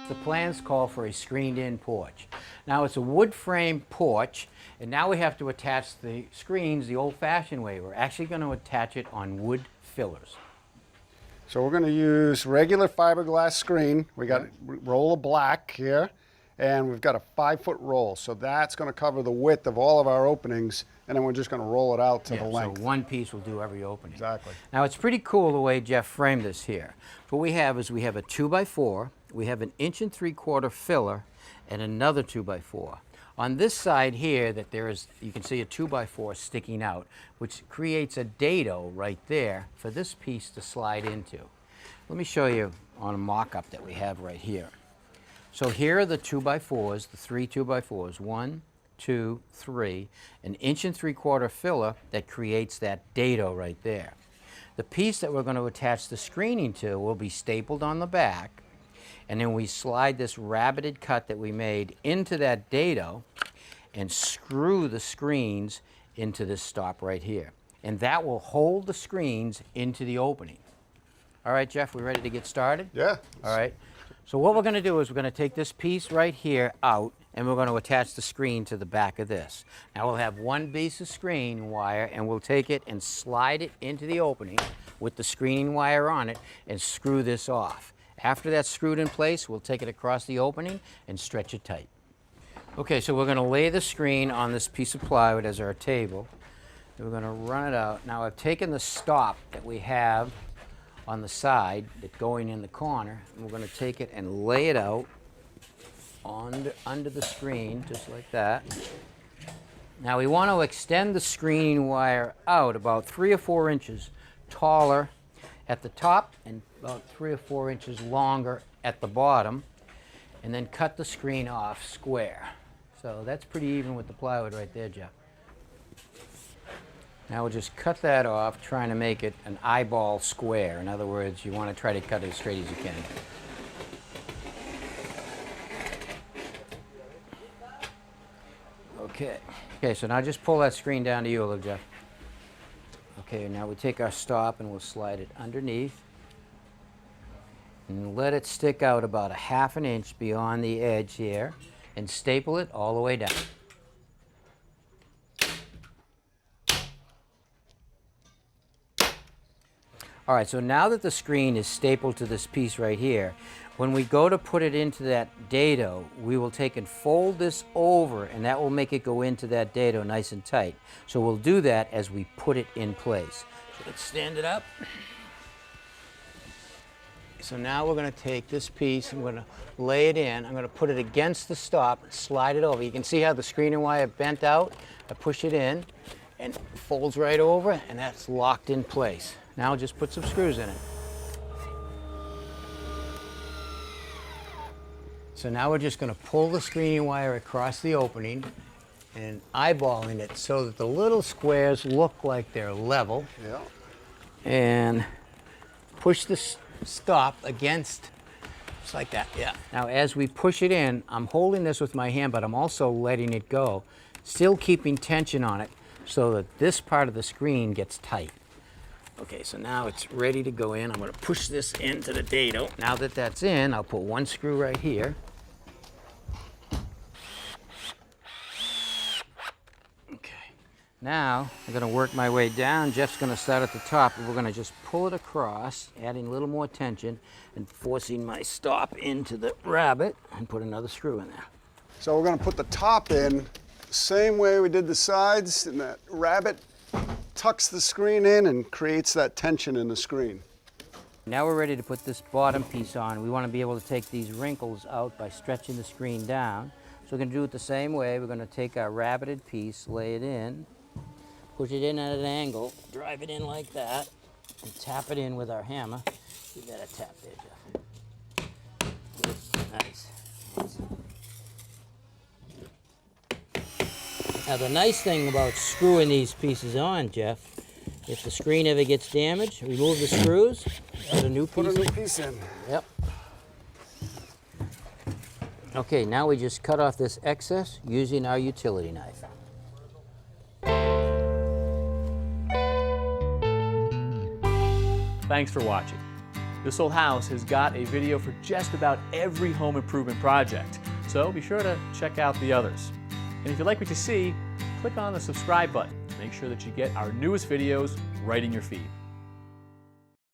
The plans call for a screened-in porch. Now it's a wood frame porch, and now we have to attach the screens the old-fashioned way. We're actually going to attach it on wood fillers. So we're going to use regular fiberglass screen. We got a roll of black here, and we've got a 5-foot roll. So that's going to cover the width of all of our openings, and then we're just going to roll it out to the length. So one piece will do every opening. Exactly. Now it's pretty cool the way Jeff framed this here. What we have is we have a 2x4, we have an 1 3/4 filler, and another 2x4. On this side here, that there is, you can see a 2x4 sticking out, which creates a dado right there for this piece to slide into. Let me show you on a mock-up that we have right here. So here are the 2x4s, the 3 2x4s, 1, 2, 3, an 1 3/4 filler that creates that dado right there. The piece that we're going to attach the screening to will be stapled on the back, and then we slide this rabbited cut that we made into that dado and screw the screens into this stop right here. And that will hold the screens into the opening. All right, Jeff, we ready to get started? Yeah. All right. So what we're going to do is we're going to take this piece right here out, and we're going to attach the screen to the back of this. Now we'll have one piece of screen wire, and we'll take it and slide it into the opening with the screening wire on it and screw this off. After that's screwed in place, we'll take it across the opening and stretch it tight. Okay, so we're going to lay the screen on this piece of plywood as our table. We're going to run it out. Now I've taken the stop that we have on the side that's going in the corner, and we're going to take it and lay it out under the screen, just like that. Now we want to extend the screening wire out about 3 or 4 inches taller at the top and about 3 or 4 inches longer at the bottom, and then cut the screen off square. So that's pretty even with the plywood right there, Jeff. Now we'll just cut that off, trying to make it an eyeball square. In other words, you want to try to cut it as straight as you can. Okay, so now just pull that screen down to you a little, Jeff. Okay, now we take our stop and we'll slide it underneath and let it stick out about a 1/2 inch beyond the edge here and staple it all the way down. All right, so now that the screen is stapled to this piece right here, when we go to put it into that dado, we will take and fold this over, and that will make it go into that dado nice and tight. So we'll do that as we put it in place. So let's stand it up. So now we're going to take this piece, I'm going to lay it in, I'm going to put it against the stop and slide it over. You can see how the screening wire bent out. I push it in and it folds right over, and that's locked in place. Now just put some screws in it. So now we're just going to pull the screening wire across the opening and eyeballing it so that the little squares look like they're level. Yeah. And push the stop against, just like that, yeah. Now as we push it in, I'm holding this with my hand, but I'm also letting it go, still keeping tension on it so that this part of the screen gets tight. Okay, so now it's ready to go in. I'm going to push this into the dado. Now that that's in, I'll put one screw right here. Okay, now I'm going to work my way down. Jeff's going to start at the top, and we're going to just pull it across, adding a little more tension and forcing my stop into the rabbet and put another screw in there. So we're going to put the top in the same way we did the sides, and that rabbet tucks the screen in and creates that tension in the screen. Now we're ready to put this bottom piece on. We want to be able to take these wrinkles out by stretching the screen down. So we're going to do it the same way. We're going to take our rabbited piece, lay it in, push it in at an angle, drive it in like that, and tap it in with our hammer. Give that a tap there, Jeff. Nice. Now the nice thing about screwing these pieces on, Jeff, if the screen ever gets damaged, remove the screws, put a new piece in. Yep. Okay, now we just cut off this excess using our utility knife. Thanks for watching. This old house has got a video for just about every home improvement project, so be sure to check out the others. And if you like what you see, click on the subscribe button to make sure that you get our newest videos right in your feed.